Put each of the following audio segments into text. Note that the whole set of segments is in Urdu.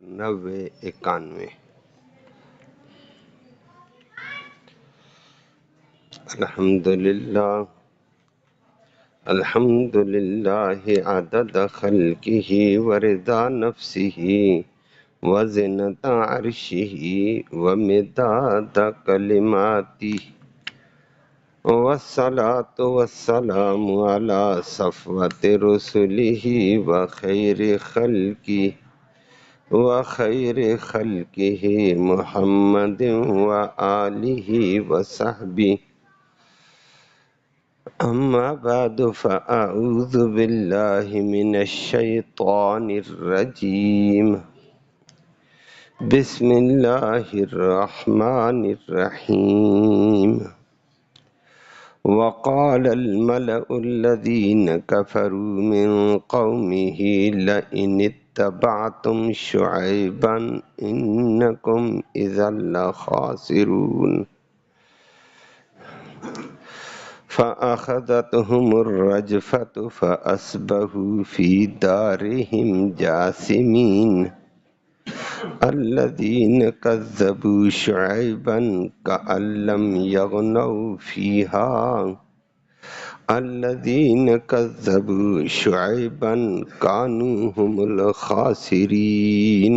90-91 الحمدللہ عدد خلقہ ورضا نفسہ وزنة عرشہ ومداد کلماتہ والصلاة والسلام علی صفوة رسلہ وخیر خلقہ محمد وآلہ وصحبہ اما بعد فاعوذ باللہ من الشیطان الرجیم بسم اللہ الرحمن الرحیم وقال الملأ الذين كفروا من قومه لئن اتبعتم شعيبا إنكم إذا لخاسرون فأخذتهم الرجفة فأصبحوا في دارهم جاثمين الذين كذبوا شعيبا كأن لم يغنوا فيها الذين كذبوا شعيبا كانوا هم الخاسرين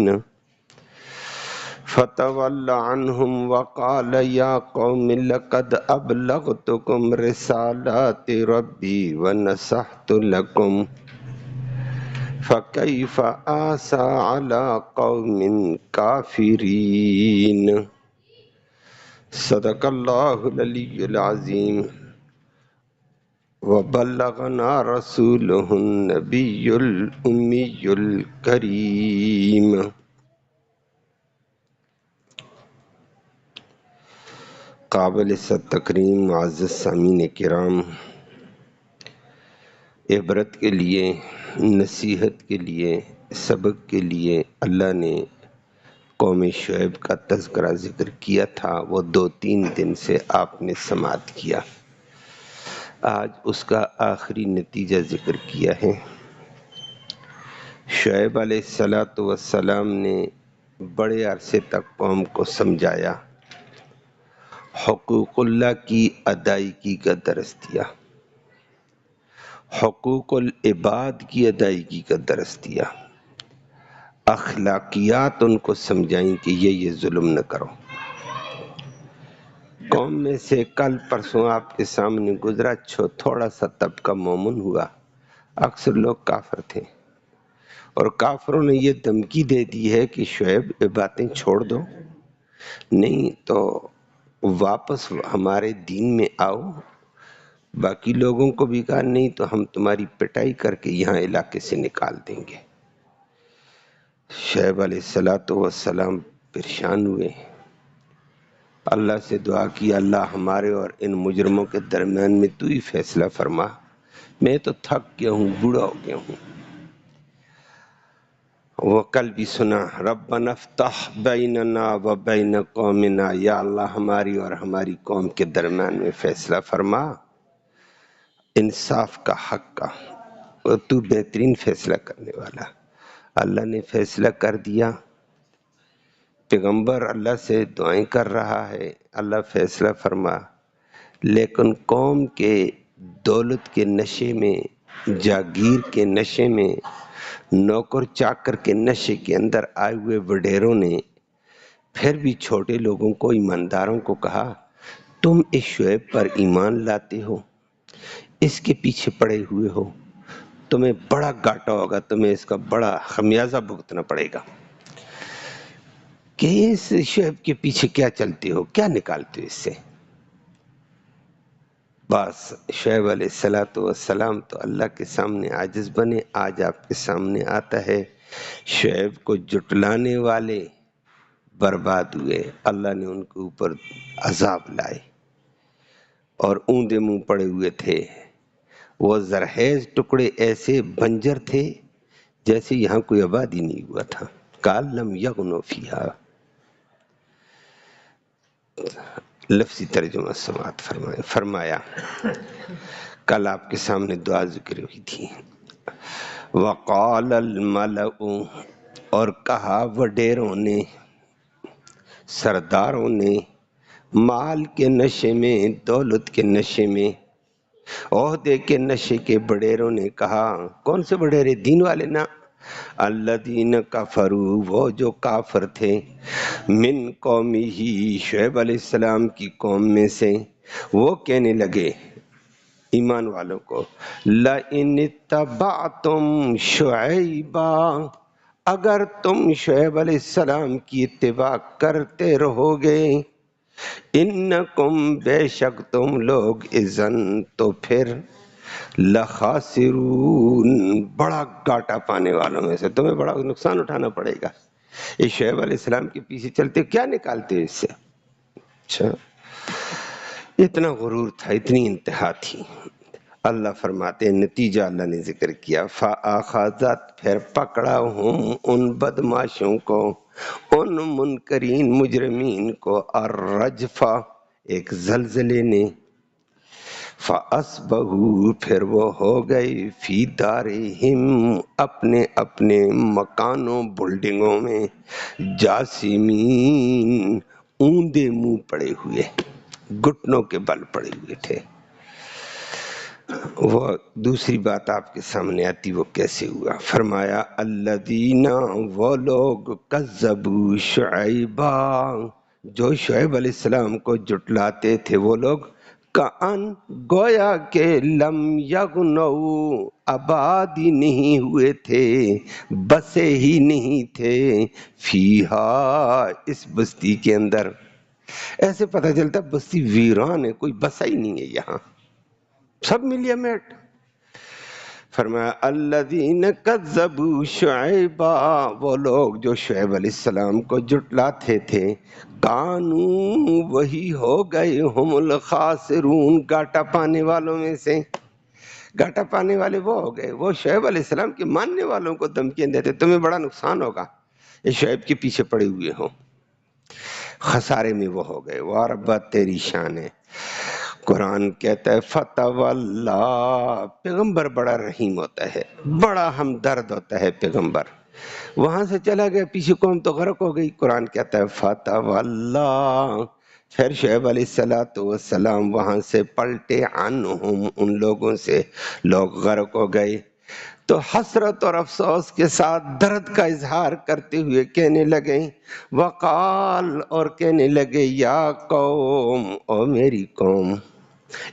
فتول عنهم وقال يا قوم لقد أبلغتكم رسالات ربي ونصحت لكم فكيف آسى على قوم كافرين صدق الله العلي العظيم وبلغنا رسوله النبي الأمي الكريم قابل تکریم معزز سامعین کرام، عبرت کے لیے، نصیحت کے لیے، سبق کے لیے اللہ نے قوم شعیب کا تذکرہ ذکر کیا تھا، وہ 2-3 دن سے آپ نے سماعت کیا۔ آج اس کا آخری نتیجہ ذکر کیا ہے۔ شعیب علیہ السلام نے بڑے عرصے تک قوم کو سمجھایا، حقوق اللہ کی ادائیگی کا درس دیا، حقوق العباد کی ادائیگی کا درس دیا، اخلاقیات ان کو سمجھائیں کہ یہ ظلم نہ کرو۔ قوم میں سے کل پرسوں آپ کے سامنے گزرا تھوڑا سا طبقہ مومن ہوا، اکثر لوگ کافر تھے، اور کافروں نے یہ دھمکی دے دی ہے کہ شعیب یہ باتیں چھوڑ دو، نہیں تو واپس ہمارے دین میں آؤ۔ باقی لوگوں کو بھی کہا نہیں تو ہم تمہاری پٹائی کر کے یہاں علاقے سے نکال دیں گے۔ شعیب علیہ السلام پریشان ہوئے، اللہ سے دعا کی، اللہ ہمارے اور ان مجرموں کے درمیان میں تو ہی فیصلہ فرما، میں تو تھک گیا ہوں، بوڑھا ہو گیا ہوں۔ وہ کل بھی سنا، ربنا افتح بیننا و بین قومنا، یا اللہ ہماری اور ہماری قوم کے درمیان میں فیصلہ فرما، انصاف کا، حق کا، اور تو بہترین فیصلہ کرنے والا۔ اللہ نے فیصلہ کر دیا، پیغمبر اللہ سے دعائیں کر رہا ہے، اللہ فیصلہ فرما، لیکن قوم کے دولت کے نشے میں، جاگیر کے نشے میں، نوکر چاکر کے نشے کے اندر آئے ہوئے وڈیروں نے پھر بھی چھوٹے لوگوں کو، ایمانداروں کو کہا، تم اس شعیب پر ایمان لاتے ہو، اس کے پیچھے پڑے ہوئے ہو، تمہیں بڑا گھاٹا ہوگا، تمہیں اس کا بڑا خمیازہ بھگتنا پڑے گا۔ کہ اس شعیب کے پیچھے کیا چلتے ہو، کیا نکالتے ہو اس سے؟ بس شعیب علیہ السلام تو اللہ کے سامنے عاجز بنے۔ آج آپ کے سامنے آتا ہے، شعیب کو جٹلانے والے برباد ہوئے، اللہ نے ان کے اوپر عذاب لائے، اور اوندے منہ پڑے ہوئے تھے۔ وہ زرخیز ٹکڑے ایسے بنجر تھے جیسے یہاں کوئی آبادی نہیں ہوا تھا، کأن لم یغنوا فیہا۔ لفظی ترجمہ سماعت فرمایا۔ کل آپ کے سامنے دعا ذکر ہوئی تھی، وقال الملأ، اور کہا وڈیروں نے، سرداروں نے، مال کے نشے میں، دولت کے نشے میں، عہدے کے نشے کے بڑیروں نے کہا، کون سے بڑیرے؟ دین والے نا، الذین کفروا، وہ جو کافر تھے، من قومی ہی، شعیب علیہ السلام کی قوم میں سے، وہ کہنے لگے ایمان والوں کو، لَإِنِ اتَّبَعْتُمْ شُعَيْبًا، اگر تم شعیب علیہ السلام کی اتباع کرتے رہو گے، انکم، بے شک تم لوگ، اذن، تو پھر، لخاسرون، بڑا گھاٹا پانے والوں میں سے، تمہیں بڑا نقصان اٹھانا پڑے گا۔ اس شعیب علیہ السلام کے پیچھے چلتے کیا نکالتے ہو اس سے؟ اچھا، اتنا غرور تھا، اتنی انتہا تھی۔ اللہ فرماتے ہیں، نتیجہ اللہ نے ذکر کیا، فَأَخَذَتْ، پھر پکڑا ہم ان بدماشوں کو، ان منکرین مجرمین کو، الرجفہ، ایک زلزلے نے، فَأَصْبَحُوا، پھر وہ ہو گئے، فی دارہم، اپنے اپنے مکانوں بلڈنگوں میں، جاسمین، اوندے منہ پڑے ہوئے، گھٹنوں کے بل پڑے ہوئے تھے۔ وہ دوسری بات آپ کے سامنے آتی، وہ کیسے ہوا؟ فرمایا الذین، وہ لوگ، کذبوا شعیبا، جو شعیب علیہ السلام کو جھٹلاتے تھے، وہ لوگ، کأن، گویا کہ، لم یغنوا، آباد ہی نہیں ہوئے تھے، بسے ہی نہیں تھے، فیہا، اس بستی کے اندر۔ ایسے پتہ چلتا بستی ویران ہے، کوئی بسا ہی نہیں ہے یہاں، سب ملیا میٹ۔ فرمایا الذین کذبوا شعیبا، وہ لوگ جو شعیب علیہ السلام کو جھٹلاتے تھے، کانوا، وہی ہو گئے، ہم الخاسرون، گھاٹا پانے والوں میں سے۔ گھاٹا پانے والے وہ ہو گئے، وہ شعیب علیہ السلام کے ماننے والوں کو دھمکیاں دیتے، تمہیں بڑا نقصان ہوگا یہ شعیب کے پیچھے پڑے ہوئے ہوں، خسارے میں وہ ہو گئے۔ وَرَبَّت، تیری شان ہے۔ قرآن کہتا ہے فتولا، پیغمبر بڑا رحیم ہوتا ہے، بڑا ہمدرد ہوتا ہے پیغمبر، وہاں سے چلا گیا، پیچھے قوم تو غرق ہو گئی۔ قرآن کہتا ہے فتولا، پھر شعیب علیہ السلام وہاں سے پلٹے، عنہم، ان لوگوں سے، لوگ غرق ہو گئے۔ تو حسرت اور افسوس کے ساتھ درد کا اظہار کرتے ہوئے کہنے لگے، وقال، اور کہنے لگے، یا قوم، او میری قوم۔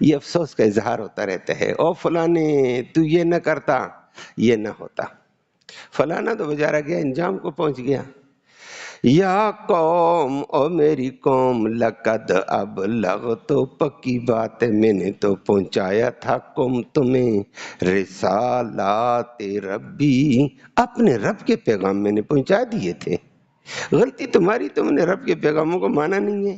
یہ افسوس کا اظہار ہوتا رہتا ہے، او فلانے تو یہ نہ کرتا، یہ نہ ہوتا، فلانا تو بیچارہ گیا، انجام کو پہنچ گیا۔ یا قوم، او میری قوم، لقد، ابلغتو، پکی بات ہے میں نے تو پہنچایا تھا، تمہیں، رسالات ربی، اپنے رب کے پیغام میں نے پہنچا دیے تھے، غلطی تمہاری، تم نے رب کے پیغاموں کو مانا نہیں ہے۔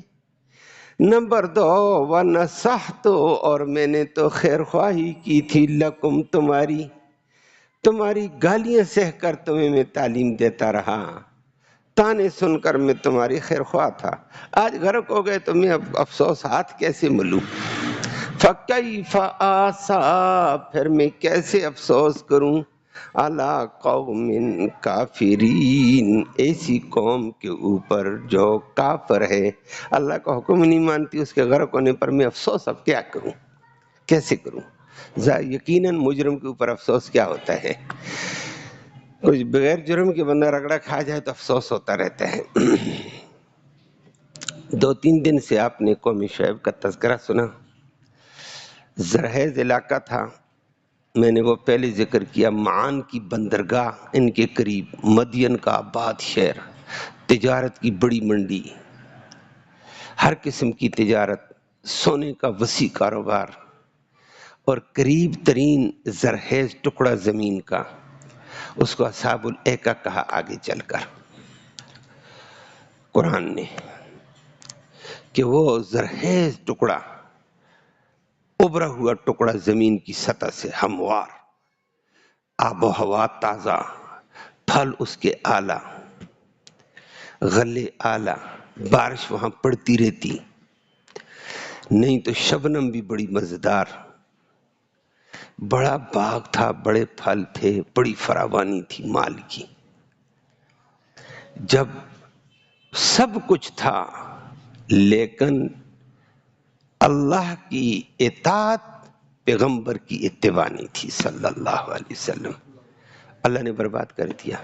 نمبر 2، وَنَصَحْتُ، اور میں نے تو خیر خواہی کی تھی، لکم، تمہاری گالیاں سہ کر تمہیں میں تعلیم دیتا رہا، تانے سن کر میں تمہاری خیر خواہ تھا، آج غرق ہو گئے تو میں اب افسوس ہاتھ کیسے ملوں؟ فَكَيْفَ آسَا، پھر میں کیسے افسوس کروں، عَلَىٰ قَوْمٍ کافرین، ایسی قوم کے اوپر جو کافر ہے، اللہ کا حکم نہیں مانتی، اس کے غرق ہونے پر میں افسوس اب کیا کروں، کیسے کروں؟ یقیناً مجرم کے اوپر افسوس کیا ہوتا ہے، کچھ بغیر جرم کے بندہ رگڑا کھا جائے تو افسوس ہوتا رہتا ہے۔ 2-3 دن سے آپ نے قوم شعیب کا تذکرہ سنا، زرہیز علاقہ تھا، میں نے وہ پہلے ذکر کیا، معان کی بندرگاہ ان کے قریب، مدین کا آباد شہر، تجارت کی بڑی منڈی، ہر قسم کی تجارت، سونے کا وسیع کاروبار، اور قریب ترین زرہیز ٹکڑا زمین کا، اس کو اصحاب الایکہ کہا آگے چل کر قرآن نے، کہ وہ زرہیز ٹکڑا، ابھرا ہوا ٹکڑا زمین کی سطح سے، ہموار، آب و ہوا تازہ، پھل اس کے اعلیٰ، غلے اعلیٰ، بارش وہاں پڑتی رہتی، نہیں تو شبنم بھی بڑی مزیدار، بڑا باغ تھا، بڑے پھل تھے، بڑی فراوانی تھی مال کی۔ جب سب کچھ تھا لیکن اللہ کی اطاعت پیغمبر کی اتباع نہیں تھی صلی اللہ علیہ وسلم، اللہ نے برباد کر دیا،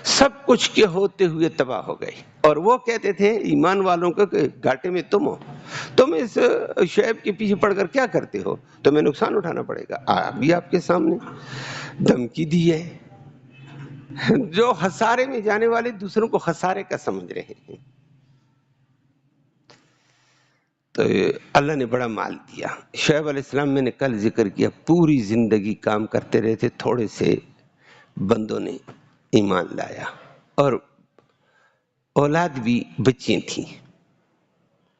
سب کچھ کے ہوتے ہوئے تباہ ہو گئے۔ اور وہ کہتے تھے ایمان والوں کو کہ گھاٹے میں تم ہو، تم اس شعیب کے پیچھے پڑ کر کیا کرتے ہو، تمہیں نقصان اٹھانا پڑے گا۔ ابھی آپ کے سامنے دھمکی دی ہے، جو خسارے میں جانے والے دوسروں کو خسارے کا سمجھ رہے ہیں۔ تو اللہ نے بڑا مال دیا۔ شعیب علیہ السلام میں نے کل ذکر کیا، پوری زندگی کام کرتے رہے تھے، تھوڑے سے بندوں نے ایمان لایا، اور اولاد بھی بچیں تھیں،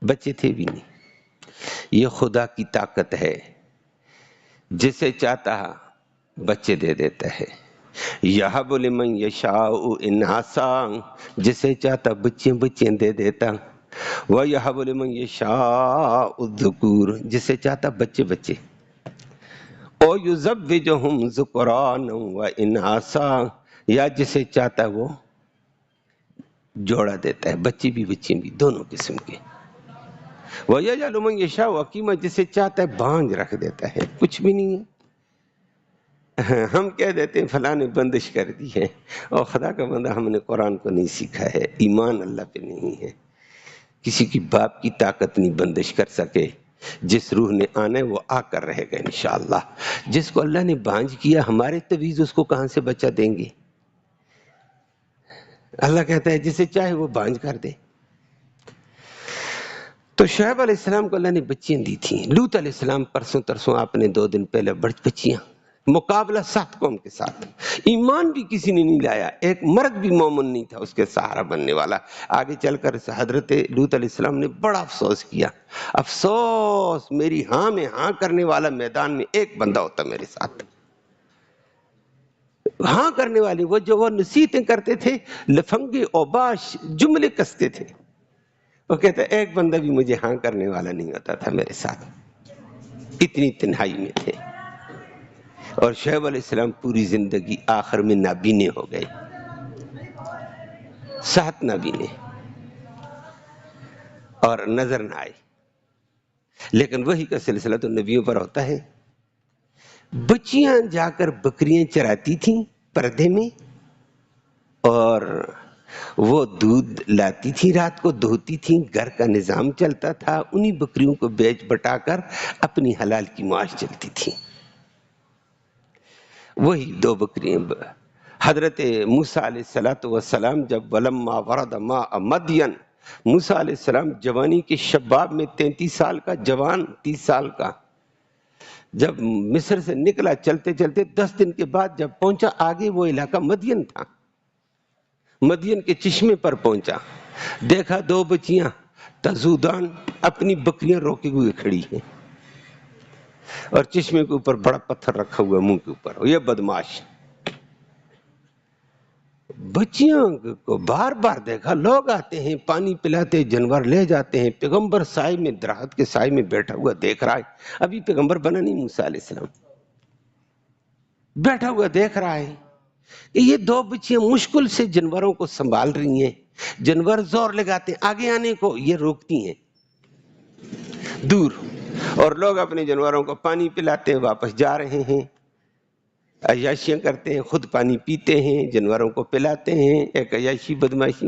بچے تھے بھی نہیں۔ یہ خدا کی طاقت ہے، جسے چاہتا بچے دے دیتا ہے۔ یہب لمن یشاء اناسا، جسے چاہتا بچیں دے دیتا۔ وَيَهَبُ لِمَن يَشَاءُ الذُّكُورَ، جسے چاہتا بچے۔ او يُزَوِّجُهُمْ ذُكْرَانًا وَإِنَاثًا، یا جسے چاہتا وہ جوڑا دیتا ہے، بچے بھی بچیں بھی، دونوں قسم کے۔ وَيَجْعَلُ مَن يَشَاءُ عَقِيمًا، جسے چاہتا ہے بانجھ رکھ دیتا ہے، کچھ بھی نہیں ہے۔ ہم کہہ دیتے ہیں فلاں نے بندش کر دی ہے، اور خدا کا بندہ ہم نے قرآن کو نہیں سیکھا ہے، ایمان اللہ پہ نہیں ہے۔ کسی کی باپ کی طاقت نہیں بندش کر سکے، جس روح نے آنا ہے وہ آ کر رہے گا انشاءاللہ۔ جس کو اللہ نے بانجھ کیا، ہمارے تویز اس کو کہاں سے بچہ دیں گے؟ اللہ کہتا ہے جسے چاہے وہ بانجھ کر دے۔ تو شعیب علیہ السلام کو اللہ نے بچیاں دی تھیں، لوط علیہ السلام پرسوں ترسوں آپ نے 2 دن پہلے بچیاں، مقابلہ 7 قوم کے ساتھ، ایمان بھی کسی نے نہیں لایا، ایک مرد بھی مومن نہیں تھا اس کے سہارا بننے والا۔ آگے چل کر حضرت لوط علیہ السلام نے بڑا افسوس کیا، افسوس میری ہاں میں ہاں کرنے والا میدان میں ایک بندہ ہوتا میرے ساتھ، ہاں کرنے والی، وہ نصیحتیں کرتے تھے، لفنگے اوباش جملے کستے تھے، وہ کہتا ہے ایک بندہ بھی مجھے ہاں کرنے والا نہیں ہوتا تھا میرے ساتھ، اتنی تنہائی میں تھے۔ اور شعیب علیہ السلام پوری زندگی آخر میں نابینے ہو گئے، 7 نابینے، اور نظر نہ آئی۔ لیکن وہی کا سلسلہ تو نبیوں پر ہوتا ہے۔ بچیاں جا کر بکریاں چراتی تھیں پردے میں، اور وہ دودھ لاتی تھی، رات کو دھوتی تھیں، گھر کا نظام چلتا تھا، انہی بکریوں کو بیچ بٹا کر اپنی حلال کی معاش چلتی تھی۔ وہی 2 بکریاں حضرت موسیٰ علیہ السلام جب ولما ورد ماء مدین، موسیٰ علیہ السلام جوانی کے شباب میں 33 سال کا جوان، 30 سال کا، جب مصر سے نکلا چلتے چلتے 10 دن کے بعد جب پہنچا، آگے وہ علاقہ مدین تھا، مدین کے چشمے پر پہنچا، دیکھا 2 بچیاں تزودان اپنی بکریاں روکے ہوئے کھڑی ہیں، اور چشمے کے اوپر بڑا پتھر رکھا ہوا منہ کے اوپر، یہ بدماش بچیاں کو بار بار دیکھا، لوگ آتے ہیں پانی پلاتے، جانور لے جاتے ہیں، پیغمبر سائے میں، درخت کے سائے میں بیٹھا ہوا دیکھ رہا ہے، ابھی پیغمبر بنا نہیں موسیٰ علیہ السلام، بیٹھا ہوا دیکھ رہا ہے کہ یہ 2 بچیاں مشکل سے جانوروں کو سنبھال رہی ہیں، جانور زور لگاتے ہیں آگے آنے کو، یہ روکتی ہیں دور، اور لوگ اپنے جانوروں کو پانی پلاتے ہیں، واپس جا رہے ہیں، عیاشیاں کرتے ہیں، خود پانی پیتے ہیں، جانوروں کو پلاتے ہیں، ایک عیاشی بدماشی۔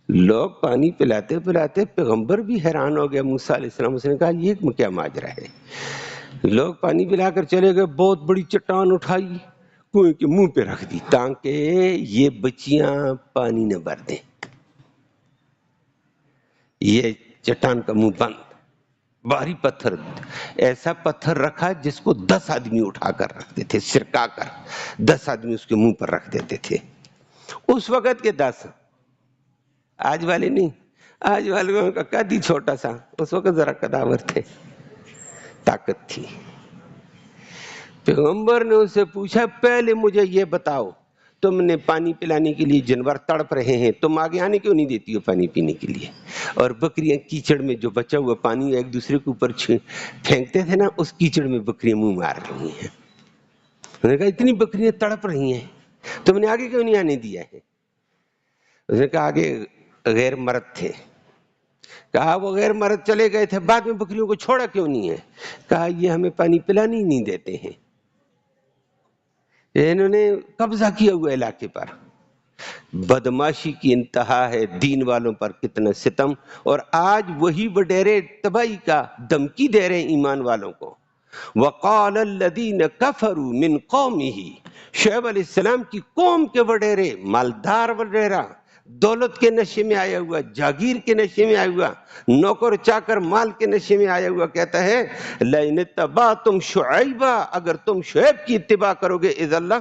لوگ پانی پلاتے پلاتے، پیغمبر بھی حیران ہو گیا موسیٰ علیہ السلام، اس نے کہا یہ کیا ماجرا ہے؟ لوگ پانی پلا کر چلے گئے، بہت بڑی چٹان اٹھائی، کنویں کے منہ پہ رکھ دی تاکہ یہ بچیاں پانی نہ بھر دیں، یہ چٹان کا منہ بند، بھاری پتھر، ایسا پتھر رکھا جس کو 10 آدمی اٹھا کر رکھتے تھے، سرکا کر 10 آدمی اس کے منہ پر رکھ دیتے تھے، اس وقت کے 10، آج والے نہیں، آج والوں کا قد ہی چھوٹا سا، اس وقت ذرا قداور تھے، طاقت تھی۔ پیغمبر نے اس سے پوچھا پہلے مجھے یہ بتاؤ، تم نے پانی پلانے کے لیے جانور تڑپ رہے ہیں، تم آگے آنے کیوں نہیں دیتی ہو پانی پینے کے لیے؟ اور بکریاں کیچڑ میں جو بچا ہوا پانی ایک دوسرے کے اوپر پھینکتے تھے نا، اس کیچڑ میں بکریاں منہ مار رہی ہیں۔ انہوں نے کہا اتنی بکریاں تڑپ رہی ہیں، تم نے آگے کیوں نہیں آنے دیا ہے؟ اس نے کہا آگے غیر مرد تھے، کہا وہ غیر مرد چلے گئے تھے، بعد میں بکریوں کو چھوڑا کیوں نہیں ہے؟ کہا یہ ہمیں پانی پلانے ہی نہیں دیتے ہیں، انہوں نے قبضہ کیا ہوا علاقے پر۔ بدماشی کی انتہا ہے، دین والوں پر کتنا ستم، اور آج وہی وڈیرے تباہی کا دھمکی دے رہے ہیں ایمان والوں کو۔ وقال الذین کفروا من قومہ، شعیب علیہ السلام کی قوم کے وڈیرے، مالدار وڈیرا، دولت کے نشے میں آیا ہوا، جاگیر کے نشے میں آیا ہوا، نوکر چاکر مال کے نشے میں آیا ہوا، کہتا ہے لئن اتبعتم شعیبا، اگر تم شعیب کی اتباع کرو گے اذا اللہ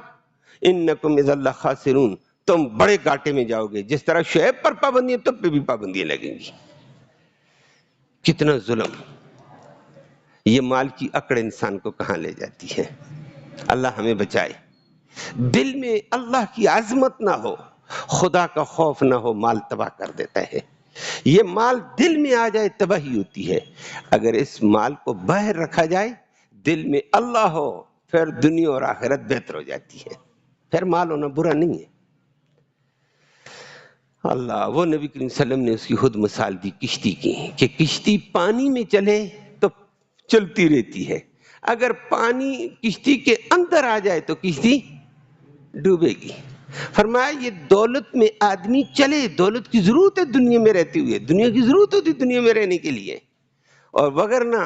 انکم اذا اللہ خاسرون، تم بڑے گھاٹے میں جاؤ گے۔ جس طرح شعیب پر پابندی ہے تم پہ بھی پابندیاں لگیں گی۔ کتنا ظلم، یہ مال کی اکڑ انسان کو کہاں لے جاتی ہے۔ اللہ ہمیں بچائے۔ دل میں اللہ کی عظمت نہ ہو، خدا کا خوف نہ ہو، مال تباہ کر دیتا ہے۔ یہ مال دل میں آ جائے تباہی ہوتی ہے۔ اگر اس مال کو باہر رکھا جائے، دل میں اللہ ہو، پھر دنیا اور آخرت بہتر ہو جاتی ہے، پھر مال ہونا برا نہیں ہے۔ اللہ، وہ نبی کریم صلی اللہ علیہ وسلم نے اس کی خود مثال دی کشتی کی، کہ کشتی پانی میں چلے تو چلتی رہتی ہے، اگر پانی کشتی کے اندر آ جائے تو کشتی ڈوبے گی۔ فرمایا یہ دولت میں آدمی چلے، دولت کی ضرورت ہے دنیا میں رہتے ہوئے، دنیا کی ضرورت ہوتی دنیا میں رہنے کے لیے، اور وگرنہ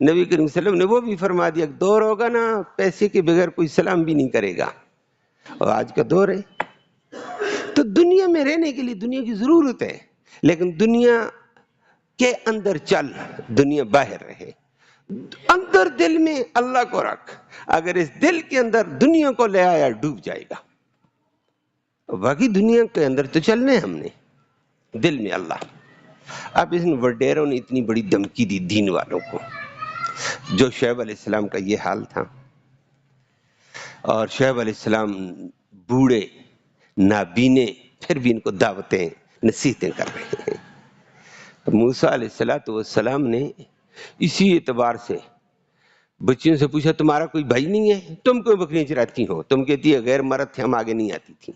نبی کریم صلی اللہ علیہ وسلم نے وہ بھی فرما دیا، دور ہوگا نا پیسے کے بغیر کوئی سلام بھی نہیں کرے گا، اور آج کا دور ہے۔ تو دنیا میں رہنے کے لیے دنیا کی ضرورت ہے، لیکن دنیا کے اندر چل، دنیا باہر رہے، اندر دل میں اللہ کو رکھ۔ اگر اس دل کے اندر دنیا کو لے آیا ڈوب جائے گا۔ باقی دنیا کے اندر تو چلنے ہم نے، دل میں اللہ۔ اب اس وڈیروں نے اتنی بڑی دھمکی دی دین والوں کو، جو شعیب علیہ السلام کا یہ حال تھا، اور شعیب علیہ السلام بوڑھے نابینے، پھر بھی ان کو دعوتیں نصیحتیں کر رہے ہیں۔ موسیٰ علیہ السلام نے اسی اعتبار سے بچیوں سے پوچھا تمہارا کوئی بھائی نہیں ہے؟ تم کوئی بکریاں چراتی ہو؟ تم کہتی ہے غیر مرد تھے ہم آگے نہیں آتی تھی۔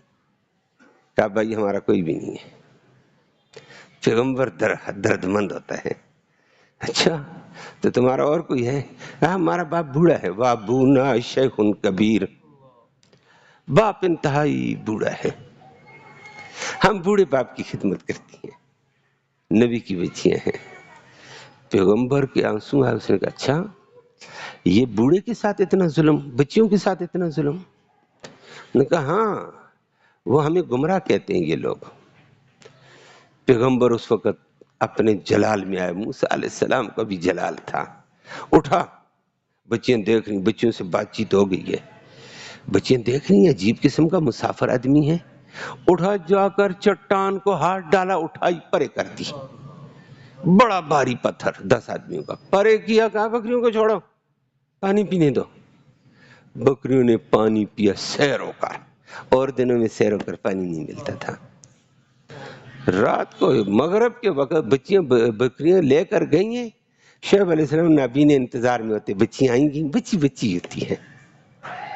کہا بھائی ہمارا کوئی بھی نہیں ہے۔ پیغمبر درد مند ہوتا ہے، اچھا تو تمہارا اور کوئی ہے؟ کہا ہمارا باپ بوڑھا ہے، وابونا شیخ کبیر، باپ انتہائی بوڑھا ہے، ہم بوڑھے باپ کی خدمت کرتی ہیں، نبی کی بچیاں ہیں۔ پیغمبر کے آنسو آئے، اس نے کہا اچھا یہ بوڑھے کے ساتھ اتنا ظلم، بچیوں کے ساتھ اتنا ظلم؟ نے کہا ہاں، وہ ہمیں گمراہ کہتے ہیں یہ لوگ۔ پیغمبر اس وقت اپنے جلال میں آئے، موسیٰ علیہ السلام کا بھی جلال تھا۔ اٹھا، بچیاں دیکھ رہی، بچیوں سے بات چیت ہو گئی ہے، بچیاں دیکھ رہی ہیں عجیب قسم کا مسافر آدمی ہے۔ اٹھا جا کر چٹان کو ہاتھ ڈالا، اٹھائی پرے کر دی، بڑا بھاری پتھر 10 آدمیوں کا پرے کیا، کہا بکریوں کو چھوڑو پانی پینے دو۔ بکریوں نے پانی پیا سیر ہو کر، اور دنوں میں سیر ہو کر پانی نہیں ملتا تھا۔ رات کو مغرب کے وقت بکریاں لے کر گئی ہیں، شعیب علیہ السلام نابینے انتظار میں ہوتے، بچیاں آئیں گی، بچی ہوتی ہے،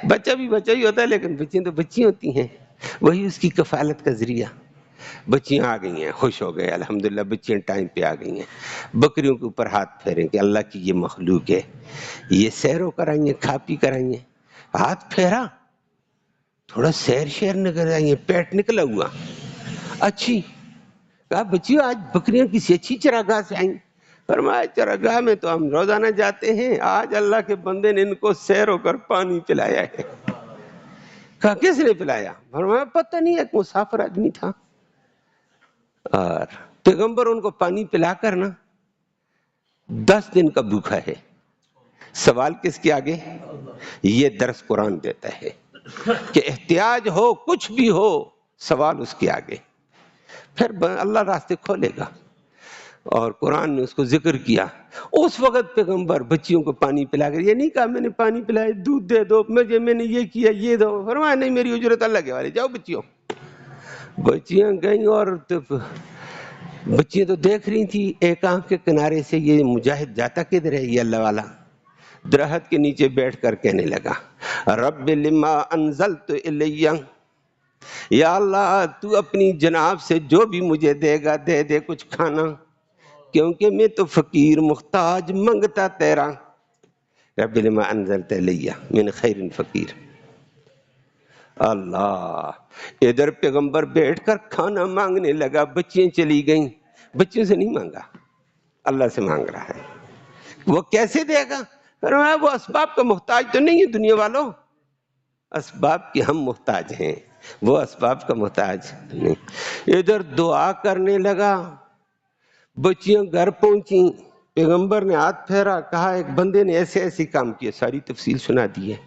بچہ بھی بچہ ہی ہوتا ہے لیکن بچیاں تو بچی ہوتی ہیں، وہی اس کی کفالت کا ذریعہ۔ بچیاں آ گئی ہیں، خوش ہو گئے، الحمدللہ بچیاں ٹائم پہ آ گئی ہیں۔ بکریوں کے اوپر ہاتھ پھیریں کہ اللہ کی یہ مخلوق ہے، یہ سیر ہو کر آئی ہیں، کھا پی کر آئی ہیں۔ ہاتھ پھیرا، تھوڑا سیر شیر نکل آئی ہیں، پیٹ نکلا ہوا اچھی۔ کہا بچیوں آج بکریاں کسی اچھی چراگاہ سے آئیں؟ فرمایا چراگاہ میں تو ہم روزانہ جاتے ہیں، آج اللہ کے بندے نے ان کو سیر ہو کر پانی پلایا ہے۔ کہا کس نے پلایا؟ فرمایا پتہ نہیں، ایک مسافر آدمی تھا، اور پیغمبر ان کو پانی پلا کر نا 10 دن کا بھوکا ہے۔ سوال کس کے آگے؟ یہ درس قرآن دیتا ہے کہ احتیاج ہو، کچھ بھی ہو، سوال اس کے آگے، پھر اللہ راستے کھولے گا۔ اور قرآن نے اس کو ذکر کیا۔ اس وقت پیغمبر بچیوں کو پانی پلا کر، یہ نہیں کہا میں نے پانی پلایا دودھ دے دو، میں نے یہ کیا یہ دو، فرمایا نہیں میری اجرت اللہ کے والے، جاؤ بچیوں۔ بچیاں گئیں، اور بچیاں تو دیکھ رہی تھی ایک آنکھ کے کنارے سے، یہ مجاہد جاتا کدھر ہے یہ اللہ والا؟ درخت کے نیچے بیٹھ کر کہنے لگا رب لما انزلت الی یا اللہ تو اپنی جناب سے جو بھی مجھے دے گا دے دے کچھ کھانا، کیونکہ میں تو فقیر محتاج منگتا تیرا۔ رب لما انزلت الی من خیر فقیر۔ اللہ، ادھر پیغمبر بیٹھ کر کھانا مانگنے لگا، بچیاں چلی گئیں، بچیوں سے نہیں مانگا، اللہ سے مانگ رہا ہے۔ وہ کیسے دے گا؟ فرمایا وہ اسباب کا محتاج تو نہیں ہے دنیا والوں، اسباب کے ہم محتاج ہیں، وہ اسباب کا محتاج نہیں۔ ادھر دعا کرنے لگا، بچیاں گھر پہنچی، پیغمبر نے ہاتھ پھیرا، کہا ایک بندے نے ایسے ایسے کام کیے، ساری تفصیل سنا دی ہے۔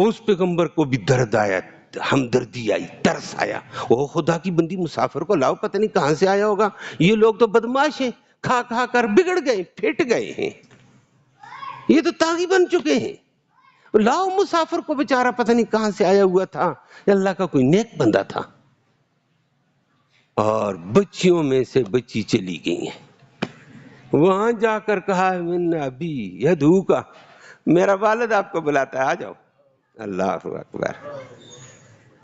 اس پیغمبر کو بھی درد آیا، ہمدردی آئی، ترس آیا، وہ خدا کی بندی مسافر کو لاؤ، پتہ نہیں کہاں سے آیا ہوگا، یہ لوگ تو بدماش ہیں، کھا کھا کر بگڑ گئے، پھٹ گئے ہیں، یہ تو طاغی بن چکے ہیں، لاؤ مسافر کو، بیچارہ پتہ نہیں کہاں سے آیا ہوا تھا، اللہ کا کوئی نیک بندہ تھا۔ اور بچیوں میں سے بچی چلی گئی ہیں، وہاں جا کر کہا من ابی یدعو کا، میرا والد آپ کو بلاتا ہے، آ جاؤ۔ اللہ اکبر۔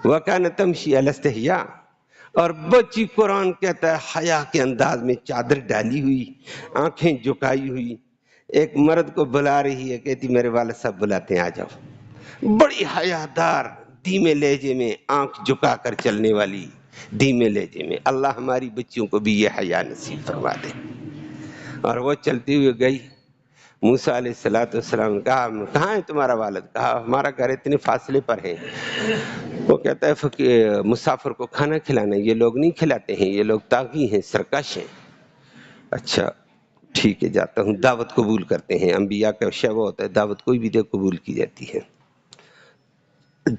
وَكَانَ تَمْشِي عَلَى اسْتِحْيَاءٍ، اور بچی قرآن کہتا ہے حیا کے انداز میں چادر ڈالی ہوئی، آنکھیں جھکائی ہوئی، ایک مرد کو بلا رہی ہے، کہتی میرے والد صاحب بلاتے ہیں، آ جاؤ۔ بڑی حیادار، دھیمے لہجے میں، آنکھ جھکا کر چلنے والی، دھیمے لہجے میں۔ اللہ ہماری بچیوں کو بھی یہ حیا نصیب فرما دے۔ اور وہ چلتی ہوئی گئی، موسیٰ علیہ السلام نے کہا کہاں ہے تمہارا والد؟ کہا ہمارا گھر اتنے فاصلے پر ہے۔ وہ کہتا ہے مسافر کو کھانا کھلانا، یہ لوگ نہیں کھلاتے ہیں، یہ لوگ طاغی ہیں، سرکش ہیں۔ اچھا ٹھیک ہے، جاتا ہوں۔ دعوت قبول کرتے ہیں، انبیاء کا شیوہ ہوتا ہے، دعوت کوئی بھی دے قبول کی جاتی ہے۔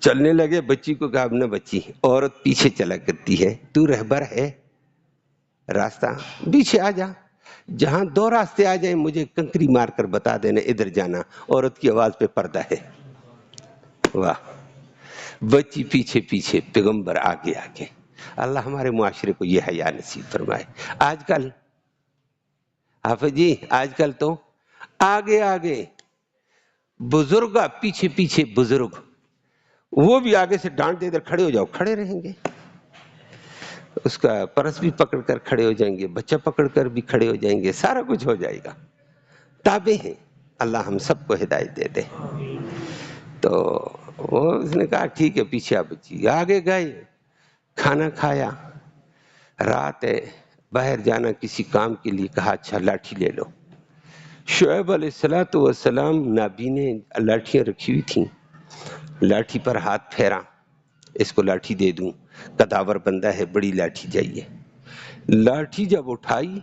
چلنے لگے، بچی کو کہا نہ بچی، عورت پیچھے چلا کرتی ہے، تو رہبر ہے، راستہ پیچھے آ جا، جہاں دو راستے آ جائیں مجھے کنکری مار کر بتا دینا ادھر جانا۔ عورت کی آواز پہ پردہ ہے، واہ، بچی پیچھے پیچھے، پیغمبر آگے آگے۔ اللہ ہمارے معاشرے کو یہ حیا نصیب فرمائے۔ آج کل حافظ جی، آج کل تو آگے آگے بزرگ، پیچھے پیچھے بزرگ، وہ بھی آگے سے ڈانٹ دے، ادھر کھڑے ہو جاؤ، کھڑے رہیں گے، اس کا پرس بھی پکڑ کر کھڑے ہو جائیں گے، بچہ پکڑ کر بھی کھڑے ہو جائیں گے، سارا کچھ ہو جائے گا، تابع ہیں۔ اللہ ہم سب کو ہدایت دے دے۔ تو اس نے کہا ٹھیک ہے، پیچھے آ بچی، آگے گئے، کھانا کھایا، رات ہے، باہر جانا کسی کام کے لیے، کہا اچھا لاٹھی لے لو۔ شعیب علیہ السلام نابینے لاٹھیاں رکھی ہوئی تھیں، لاٹھی پر ہاتھ پھیرا، اس کو لاٹھی دے دوں، قداور بندہ ہے، بڑی لاٹھی چاہیے۔ لاٹھی جب اٹھائی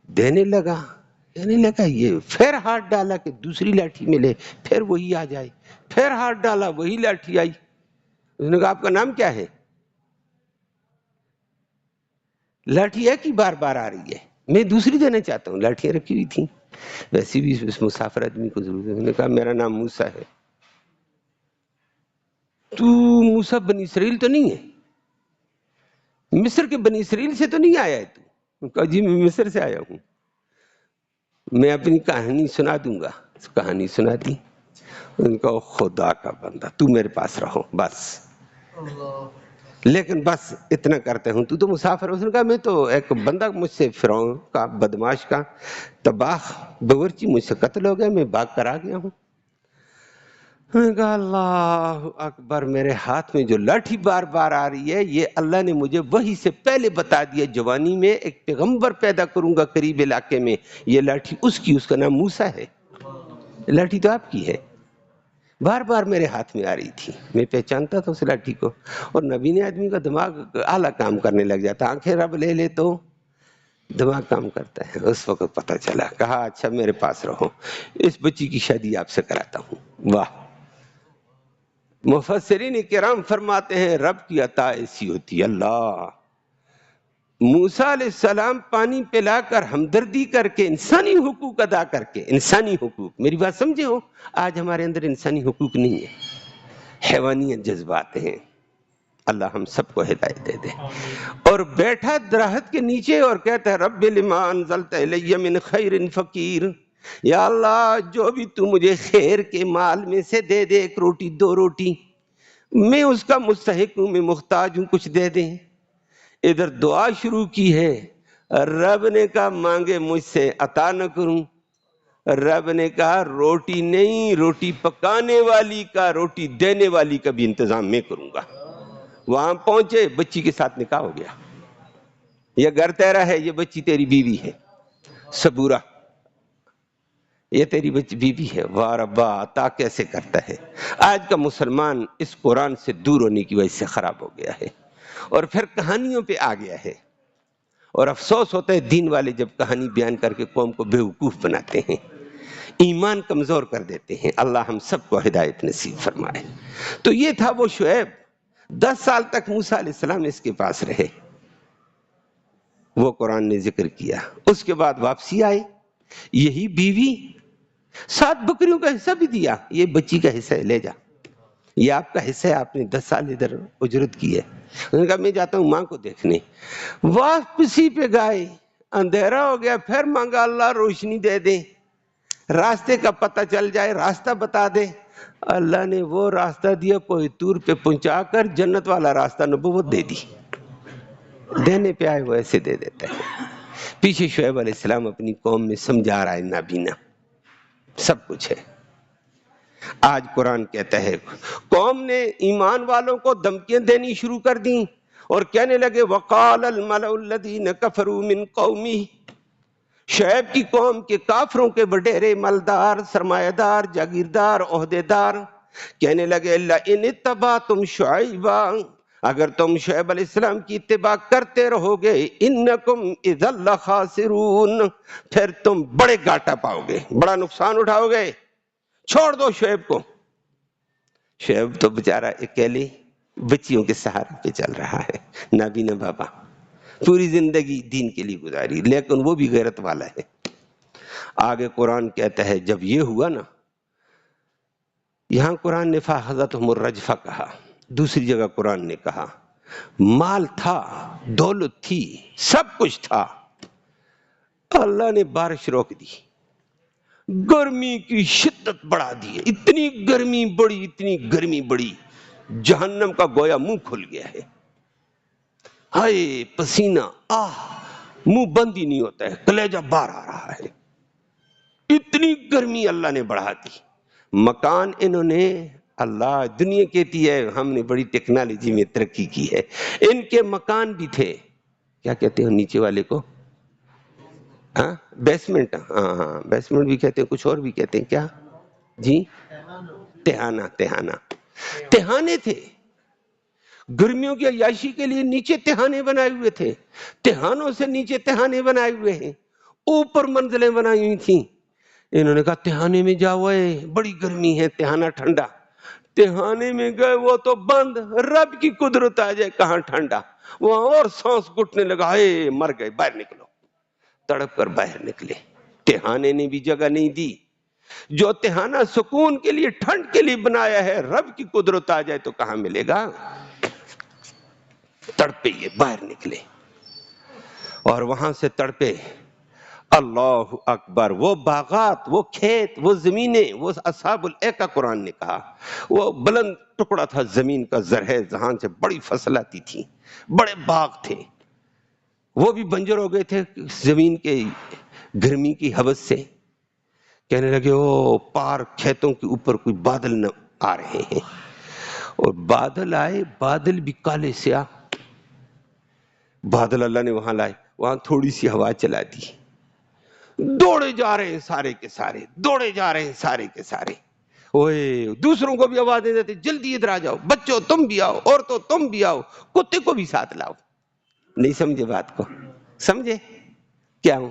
دینے لگا، کہنے لگا یہ، پھر ہاتھ ڈالا کہ دوسری لاٹھی ملے، پھر وہی آ جائے، پھر ہاتھ ڈالا وہی لاٹھی آئی۔ اس نے کہا آپ کا نام کیا ہے؟ لاٹھی ہے کہ بار بار آ رہی ہے، میں دوسری دینا چاہتا ہوں، لاٹھیاں رکھی ہوئی تھیں، ویسے بھی اس مسافر آدمی کو ضرورت ہے۔ اس نے کہا میرا نام موسیٰ ہے۔ تو موسیٰ بنی اسرائیل تو نہیں ہے، مصر کے بنی اسرائیل سے تو نہیں آیا ہے تو؟ کہا جی میں مصر سے آیا ہوں، میں اپنی کہانی سنا دوں گا۔ کہانی سنا دی، ان کا خدا کا بندہ، تو میرے پاس رہو بس، لیکن بس اتنا کرتے ہوں، تو مسافر۔ اس نے کہا میں تو ایک بندہ، مجھ سے فرعون کا، بدماش کا، تباہ باورچی مجھ سے قتل ہو گیا، میں بھاگ کر آ گیا ہوں۔ میں نے کہا اللہ اکبر، میرے ہاتھ میں جو لاٹھی بار بار آ رہی ہے، یہ اللہ نے مجھے وحی سے پہلے بتا دیا، جوانی میں ایک پیغمبر پیدا کروں گا قریب علاقے میں، یہ لاٹھی اس کی، اس کا نام موسیٰ ہے، لاٹھی تو آپ کی ہے۔ بار بار میرے ہاتھ میں آ رہی تھی، میں پہچانتا تھا اس لاٹھی کو۔ اور نبی نے آدمی کا دماغ اعلیٰ کام کرنے لگ جاتا، آنکھیں رب لے لے تو دماغ کام کرتا ہے۔ اس وقت پتہ چلا، کہا اچھا میرے پاس رہو، اس بچی کی شادی آپ سے کراتا ہوں۔ واہ، مفسرین کرام فرماتے ہیں رب کی عطا ایسی ہوتی ہے۔ اللہ، موسیٰ علیہ السلام پانی پلا کر، ہمدردی کر کے، انسانی حقوق ادا کر کے، انسانی حقوق، میری بات سمجھے ہو، آج ہمارے اندر انسانی حقوق نہیں ہے، حیوانیت جذبات ہیں۔ اللہ ہم سب کو ہدایت دے دے۔ اور بیٹھا درخت کے نیچے اور کہتا ہے رب لما انزلت الی من خیر فقیر، یا اللہ جو بھی تو مجھے خیر کے مال میں سے دے دے، ایک روٹی دو روٹی، میں اس کا مستحق ہوں، میں محتاج ہوں، کچھ دے دیں۔ ادھر دعا شروع کی ہے، رب نے کہا مانگے مجھ سے عطا نہ کروں۔ رب نے کہا روٹی نہیں، روٹی پکانے والی کا، روٹی دینے والی کا بھی انتظام میں کروں گا۔ وہاں پہنچے، بچی کے ساتھ نکاح ہو گیا۔ یہ گھر تیرا ہے، یہ بچی تیری بیوی ہے، صبورہ، یہ تیری بیوی ہے۔ واہ ربا، عطا کیسے کرتا ہے۔ آج کا مسلمان اس قرآن سے دور ہونے کی وجہ سے خراب ہو گیا ہے، اور پھر کہانیوں پہ آ گیا ہے، اور افسوس ہوتا ہے دین والے جب کہانی بیان کر کے قوم کو بیوقوف بناتے ہیں، ایمان کمزور کر دیتے ہیں۔ اللہ ہم سب کو ہدایت نصیب فرمائے۔ تو یہ تھا وہ شعیب، 10 سال تک موسیٰ علیہ السلام اس کے پاس رہے، وہ قرآن نے ذکر کیا۔ اس کے بعد واپسی آئے، یہی بیوی 7 بکریوں کا حصہ بھی دیا، یہ بچی کا حصہ ہے، لے جا، یہ آپ کا حصہ ہے، آپ نے 10 سال ادھر اجرت کی ہے۔ انہوں نے کہا میں جاتا ہوں ماں کو دیکھنے۔ واپسی پہ گئے، اندھیرا ہو گیا، پھر مانگا اللہ روشنی دے دیں، راستے کا پتہ چل جائے، راستہ بتا دے۔ اللہ نے وہ راستہ دیا، کوئی طور پہ پہنچا کر جنت والا راستہ، نبوت دے دی۔ دینے پہ آئے وہ ایسے دے دیتا ہے۔ پیچھے شعیب علیہ السلام اپنی قوم میں سمجھا رہا ہے، نابینا سب کچھ ہے۔ آج قرآن کہتا ہے قوم نے ایمان والوں کو دھمکیاں دینی شروع کر دیں، اور کہنے لگے وقال الملأ الذین کفروا من قومہ، شعیب کی قوم کے کافروں کے وڈیرے، مالدار، سرمایہ دار، جاگیردار، عہدیدار کہنے لگے لئن اتبعتم شعیبا، اگر تم شعیب علیہ السلام کی اتباع کرتے رہو گے، انکم اذا لخاسرون، پھر تم بڑے گھاٹا پاؤ گے، بڑا نقصان اٹھاؤ گے، چھوڑ دو شعیب کو۔ شعیب تو بیچارہ اکیلے بچیوں کے سہارے پہ چل رہا ہے، نابینا بابا، پوری زندگی دین کے لیے گزاری، لیکن وہ بھی غیرت والا ہے۔ آگے قرآن کہتا ہے جب یہ ہوا نا، یہاں قرآن نے فاخذتہم الرجفہ کہا، دوسری جگہ قرآن نے کہا مال تھا، دولت تھی، سب کچھ تھا، اللہ نے بارش روک دی، گرمی کی شدت بڑھا دی، اتنی گرمی بڑی، اتنی گرمی بڑی، جہنم کا گویا منہ کھل گیا ہے، ہائے پسینہ، منہ بند ہی نہیں ہوتا ہے، کلیجہ باہر آ رہا ہے، اتنی گرمی اللہ نے بڑھا دی۔ مکان انہوں نے، اللہ دنیا کہتی ہے ہم نے بڑی ٹیکنالوجی میں ترقی کی ہے، ان کے مکان بھی تھے، کیا کہتے ہیں نیچے والے کو، ہاں بیسمنٹ، ہاں بیسمنٹ بھی کہتے ہیں، کچھ اور بھی کہتے ہیں، کیا جی، تہانہ، تہانے تھے، گرمیوں کی عیاشی کے لیے نیچے تہانے بنائے ہوئے تھے، تہانوں سے نیچے تہانے بنائے ہوئے ہیں، اوپر منزلیں بنائی ہوئی تھیں۔ انہوں نے کہا تہانے میں جاؤ، بڑی گرمی ہے، تہانہ ٹھنڈا، تہانے میں گئے وہ تو بند، رب کی قدرت آ جائے کہاں ٹھنڈا، وہاں اور سانس گھٹنے لگا، مر گئے، باہر نکلو، تڑپ کر باہر نکلے۔ تہانے نے بھی جگہ نہیں دی، جو تہانہ سکون کے لیے، ٹھنڈ کے لیے بنایا ہے، رب کی قدرت آ جائے تو کہاں ملے گا، تڑپے یہ باہر نکلے، اور وہاں سے تڑپے، اللہ اکبر، وہ باغات، وہ کھیت، وہ زمینیں، وہ اصحاب الایکہ قرآن نے کہا، وہ بلند ٹکڑا تھا زمین کا، زرخیز، جہاں سے بڑی فصل آتی تھی، بڑے باغ تھے، وہ بھی بنجر ہو گئے تھے زمین کے گرمی کی حوث سے۔ کہنے لگے او پار کھیتوں کے اوپر کوئی بادل نہ آ رہے ہیں، اور بادل آئے، بادل بھی کالے سیاہ، بادل اللہ نے وہاں لائے، وہاں تھوڑی سی ہوا چلا دی، دوڑے جا رہے ہیں سارے کے سارے، دوڑے جا رہے ہیں سارے کے سارے، دوسروں کو بھی آوازیں دیتے جلدی ادھر آ جاؤ، بچوں تم بھی آؤ، عورتوں تم بھی آؤ، کتے کو بھی ساتھ لاؤ۔ نہیں سمجھے بات کو، سمجھے کیا ہوں،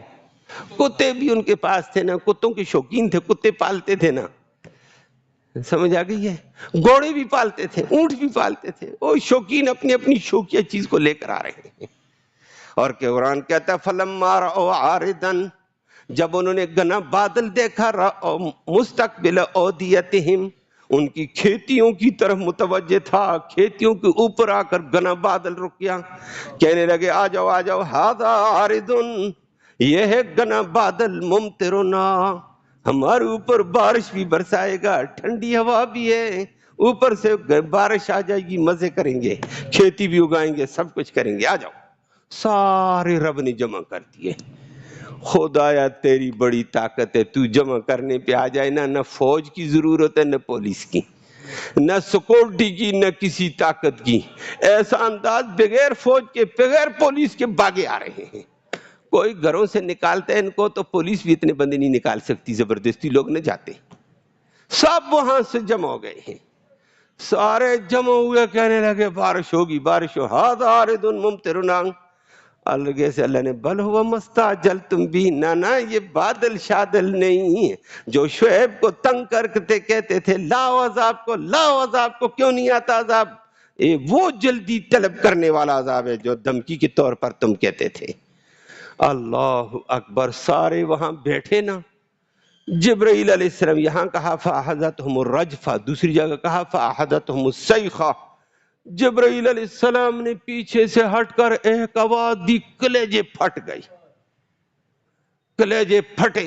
کتے بھی ان کے پاس تھے نا، کتوں کے شوقین تھے، کتے پالتے تھے نا، سمجھ آ گئی ہے، گھوڑے بھی پالتے تھے، اونٹ بھی پالتے تھے، وہ شوقین اپنی اپنی شوقیہ چیز کو لے کر آ رہے ہیں۔ اور کہ قرآن کہتا ہے فَلَمَّا رَأَوْا عَارِضًا، جب انہوں نے گنا بادل دیکھا، مستقبل اودیتہم، ان کی کھیتیوں کی طرف متوجہ تھا، کھیتیوں کے اوپر آ کر گنا بادل رک گیا، کہنے لگے آ جاؤ آ جاؤ، ھذا عارض، یہ ہے گنا بادل، ممطرنا، ہمارے اوپر بارش بھی برسائے گا، ٹھنڈی ہوا بھی ہے، اوپر سے بارش آ جائے گی، مزے کریں گے، کھیتی بھی اگائیں گے، سب کچھ کریں گے، آ جاؤ۔ سارے رب نے جمع کر دیے۔ خدایا تیری بڑی طاقت ہے، تو جمع کرنے پہ آ جائے نا، نہ فوج کی ضرورت ہے، نہ پولیس کی، نہ سیکورٹی کی، نہ کسی طاقت کی۔ ایسا انداز بغیر فوج کے، بغیر پولیس کے باغے آ رہے ہیں۔ کوئی گھروں سے نکالتا ہے ان کو تو پولیس بھی اتنے بندے نہیں نکال سکتی، زبردستی لوگ نہ جاتے۔ سب وہاں سے جمع ہو گئے ہیں، سارے جمع ہوئے، کہنے لگے بارش ہوگی، بارش ہو، ہاذا عارض ممطرنا۔ الگے سے اللہ نے بل ہوا مستعجلتم بھی، نہ یہ بادل شادل نہیں، جو شعیب کو تنگ کرتے کہتے تھے لاؤ عذاب کو، لاؤ عذاب کو، کیوں نہیں آتا عذاب؟ وہ جلدی طلب کرنے والا عذاب ہے جو دھمکی کے طور پر تم کہتے تھے۔ اللہ اکبر، سارے وہاں بیٹھے نا۔ جبرائیل علیہ السلام، یہاں کہا فاخذتہم الرجفہ، دوسری جگہ کہا فاخذتہم الصیخہ۔ جبرائیل علیہ السلام نے پیچھے سے ہٹ کر ایک آواز دی، کلیجے پھٹ گئی، کلیجے پھٹے۔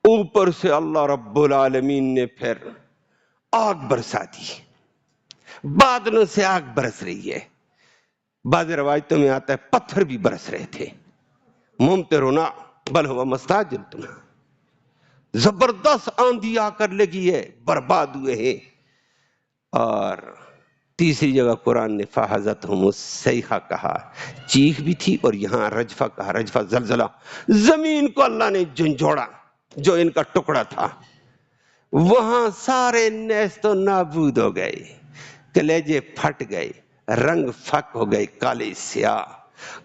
اوپر سے اللہ رب العالمین نے پھر آگ برسا دی، بادلوں سے آگ برس رہی ہے۔ بعض روایتوں میں آتا ہے پتھر بھی برس رہے تھے۔ ممطرنا بل ہوا مستعجلتم، زبردست آندھی آ کر لگی ہے، برباد ہوئے ہیں۔ اور تیسری جگہ قرآن نے فاحذتہم الصیحہ کہا، چیخ بھی تھی، اور یہاں رجفہ کہا، رجفہ زلزلہ، زمین کو اللہ نے جھنجھوڑا جو ان کا ٹکڑا تھا، وہاں سارے نیست و نابود ہو گئے، کلیجے پھٹ گئے، رنگ پھک ہو گئے، کالے سیاہ۔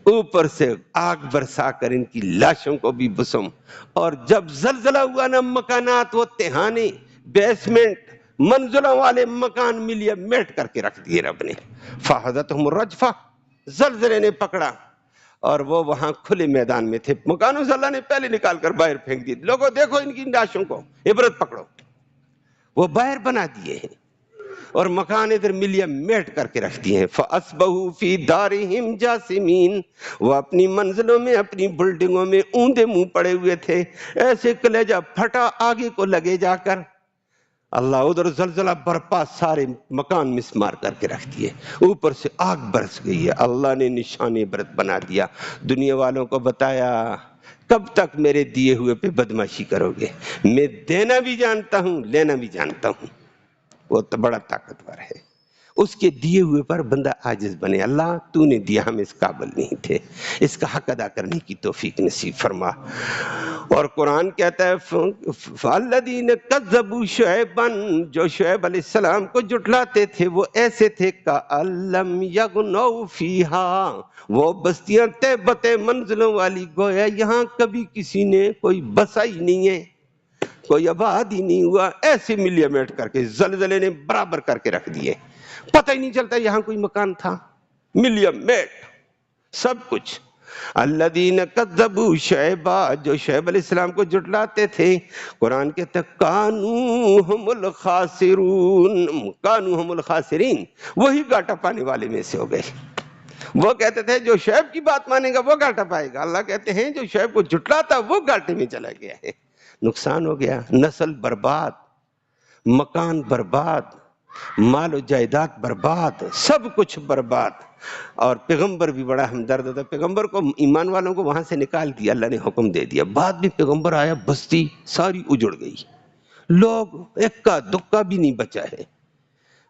اوپر سے آگ برسا کر ان کی لاشوں کو بھی بسم۔ اور جب زلزلہ ہوا نا، مکانات وہ تہانے، بیسمنٹ، منزلوں والے مکان ملیا میٹ کر کے رکھ دیے رب نے۔ فاحذتہم الرجفہ، زلزلے نے پکڑا، اور وہ وہاں کھلے میدان میں تھے، مکانوں سے اللہ نے پہلے نکال کر باہر پھینک دیے، لوگوں دیکھو ان کی لاشوں کو، عبرت پکڑو۔ وہ باہر بنا دیے ہیں، اور مکان ادھر ملیا میٹ کر کے رکھ دیے ہیں۔ فَأَصْبَحُوا فِي دَارِهِمْ جَاثِمِينَ، وہ اپنی منزلوں میں، اپنی بلڈنگوں میں اوندے منہ پڑے ہوئے تھے، ایسے کلیجہ پھٹا آگے کو لگے جا کر۔ اللہ ادھر زلزلہ برپا، سارے مکان مسمار کر کے رکھ دیے، اوپر سے آگ برس گئی ہے۔ اللہ نے نشان عبرت بنا دیا، دنیا والوں کو بتایا کب تک میرے دیے ہوئے پہ بدماشی کرو گے؟ میں دینا بھی جانتا ہوں، لینا بھی جانتا ہوں۔ وہ تو بڑا طاقتور ہے، اس کے دیے ہوئے پر بندہ عاجز بنے۔ اللہ تو نے دیا، ہم اس قابل نہیں تھے، اس کا حق ادا کرنے کی توفیق نصیب فرما۔ اور قرآن کہتا ہے فَالَّذِينَ كَذَّبُوا شُعَيْبًا، جو شعیب علیہ السلام کو جھٹلاتے تھے وہ ایسے تھے كَأَن لَّمْ يَغْنَوْا فِيهَا، وہ بستیاں طیبت منزلوں والی، گویا یہاں کبھی کسی نے کوئی بسا ہی نہیں ہے، کوئی آباد ہی نہیں ہوا، ایسے ملیا میٹ کر کے زلزلے نے برابر کر کے رکھ دیے، پتہ ہی نہیں چلتا یہاں کوئی مکان تھا، ملیا میٹ سب کچھ۔ الذین کذبوا شعیبا، جو شعیب علیہ السلام کو جھٹلاتے تھے، قرآن کہتا ہے کانوا ہم الخاسرون، کانوا ہم الخاسرین، وہی گھاٹا پانے والے میں سے ہو گئے۔ وہ کہتے تھے جو شعیب کی بات مانے گا وہ گھاٹا پائے گا، اللہ کہتے ہیں جو شعیب کو جھٹلاتا وہ گھاٹے میں چلا گیا ہے، نقصان ہو گیا، نسل برباد، مکان برباد، مال و جائیداد برباد، سب کچھ برباد۔ اور پیغمبر بھی بڑا ہمدرد تھا، پیغمبر کو، ایمان والوں کو وہاں سے نکال دیا، اللہ نے حکم دے دیا، بعد میں پیغمبر آیا، بستی ساری اجڑ گئی، لوگ اکا دکا بھی نہیں بچا ہے،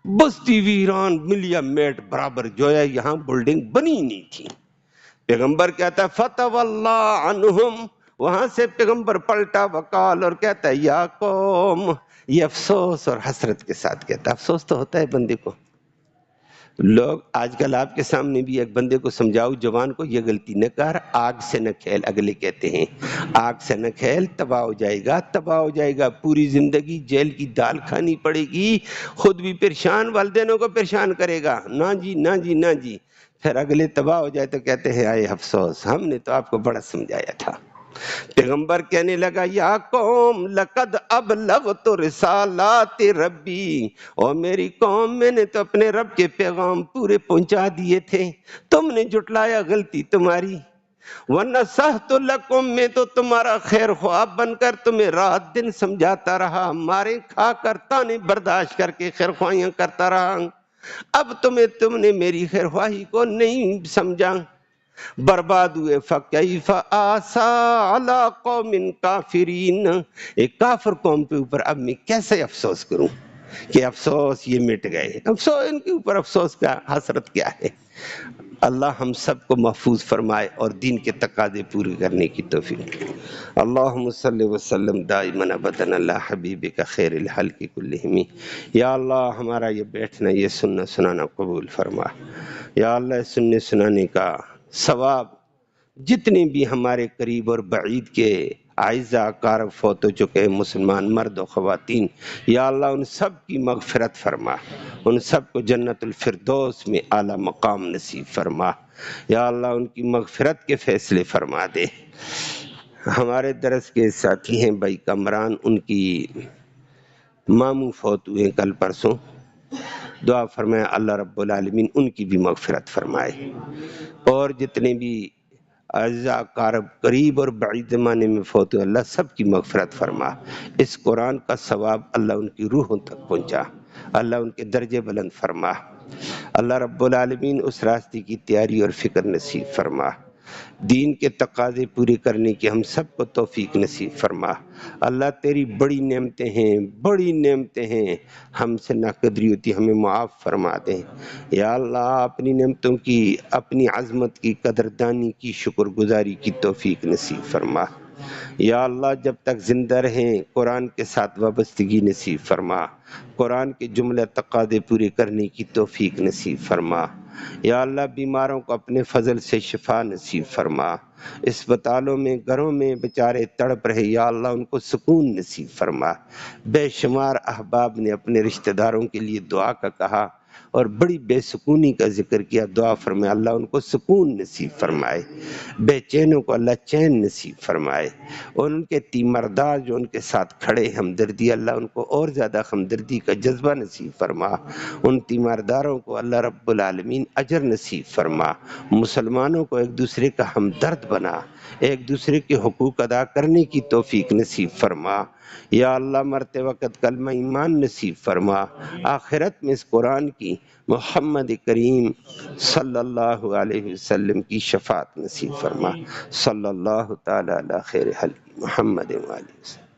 بستی ویران، ملیا میٹ برابر، جویا یہاں بلڈنگ بنی ہی نہیں تھی۔ پیغمبر کہتا ہے فَتَوَلَّىٰ عَنْهُمْ، وہاں سے پیغمبر پلٹا وقال، اور کہتا ہے یا قوم، یہ افسوس اور حسرت کے ساتھ کہتا ہے، افسوس تو ہوتا ہے بندے کو۔ لوگ آج کل آپ کے سامنے بھی ایک بندے کو سمجھاؤ، جوان کو، یہ غلطی نہ کر، آگ سے نہ کھیل، اگلے کہتے ہیں آگ سے نہ کھیل، تباہ ہو جائے گا، تباہ ہو جائے گا، پوری زندگی جیل کی دال کھانی پڑے گی، خود بھی پریشان، والدینوں کو پریشان کرے گا، نہ جی نہ جی نہ جی۔ پھر اگلے تباہ ہو جائے تو کہتے ہیں آئے افسوس، ہم نے تو آپ کو بڑا سمجھایا تھا۔ پیغمبر کہنے لگا یا قوم لقد ابلغت رسالات ربی، اور میری قوم، میں نے تو اپنے رب کے پیغام پورے پہنچا دیے تھے، تم نے جھٹلایا، غلطی تمہاری، وَنَصَحْتُ لَكُمْ، میں تو تمہارا خیر خواہ بن کر تمہیں رات دن سمجھاتا رہا، مارے کھا کر تانے برداشت کر کے خیر خواہیاں کرتا رہا، اب تم نے میری خیر خواہی کو نہیں سمجھا، برباد ہوئے۔ فَكَيْفَ آسَىٰ عَلَىٰ قَوْمٍ كَافِرِينَ، ایک کافر قوم کے اوپر اب میں کیسے افسوس کروں کہ افسوس یہ مٹ گئے، افسوس ان کے اوپر افسوس کا حسرت کیا ہے۔ اللہ ہم سب کو محفوظ فرمائے اور دین کے تقاضے پورے کرنے کی توفیق۔ اللہم صلی وسلم دائما ابدا علی حبیبک خیر الخلق کلہم۔ یا اللہ ہمارا یہ بیٹھنا، یہ سننا سنانا قبول فرما۔ یا اللہ سننے سنانے کا ثواب جتنے بھی ہمارے قریب اور بعید کے اعزاء اقارب فوت ہو چکے مسلمان مرد و خواتین، یا اللہ ان سب کی مغفرت فرما، ان سب کو جنت الفردوس میں اعلیٰ مقام نصیب فرما۔ یا اللہ ان کی مغفرت کے فیصلے فرما دے۔ ہمارے درس کے ساتھی ہیں بھائی کامران، ان کی ماموں فوت ہوئے کل پرسوں، دعا فرمائے اللہ رب العالمین ان کی بھی مغفرت فرمائے، اور جتنے بھی اعزاء اقارب قریب اور بعید زمانے میں فوت ہوئے اللہ سب کی مغفرت فرما۔ اس قرآن کا ثواب اللہ ان کی روحوں تک پہنچا، اللہ ان کے درجے بلند فرما۔ اللہ رب العالمین اس راستے کی تیاری اور فکر نصیب فرما، دین کے تقاضے پورے کرنے کی ہم سب کو توفیق نصیب فرما۔ اللہ تیری بڑی نعمتیں ہیں، بڑی نعمتیں ہیں، ہم سے ناقدری ہوتی، ہمیں معاف فرما دیں۔ یا اللہ اپنی نعمتوں کی، اپنی عظمت کی قدردانی کی، شکر گزاری کی توفیق نصیب فرما۔ یا اللہ جب تک زندہ رہیں قرآن کے ساتھ وابستگی نصیب فرما، قرآن کے جملہ تقاضے پورے کرنے کی توفیق نصیب فرما۔ یا اللہ بیماروں کو اپنے فضل سے شفا نصیب فرما، اسپتالوں میں گھروں میں بیچارے تڑپ رہے، یا اللہ ان کو سکون نصیب فرما۔ بے شمار احباب نے اپنے رشتہ داروں کے لیے دعا کا کہا اور بڑی بے سکونی کا ذکر کیا، دعا فرمائے اللہ ان کو سکون نصیب فرمائے، بے چینوں کو اللہ چین نصیب فرمائے، اور ان کے تیماردار جو ان کے ساتھ کھڑے ہمدردی، اللہ ان کو اور زیادہ ہمدردی کا جذبہ نصیب فرما، ان تیمارداروں کو اللہ رب العالمین اجر نصیب فرما، مسلمانوں کو ایک دوسرے کا ہمدرد بنا، ایک دوسرے کے حقوق ادا کرنے کی توفیق نصیب فرما۔ یا اللہ مرتے وقت کلمہ ایمان نصیب فرما، آخرت میں اس قرآن کی محمد کریم صلی اللہ علیہ وسلم کی شفاعت نصیب فرما۔ صلی اللہ تعالی علی خیر خلق محمد وآلہ وسلم۔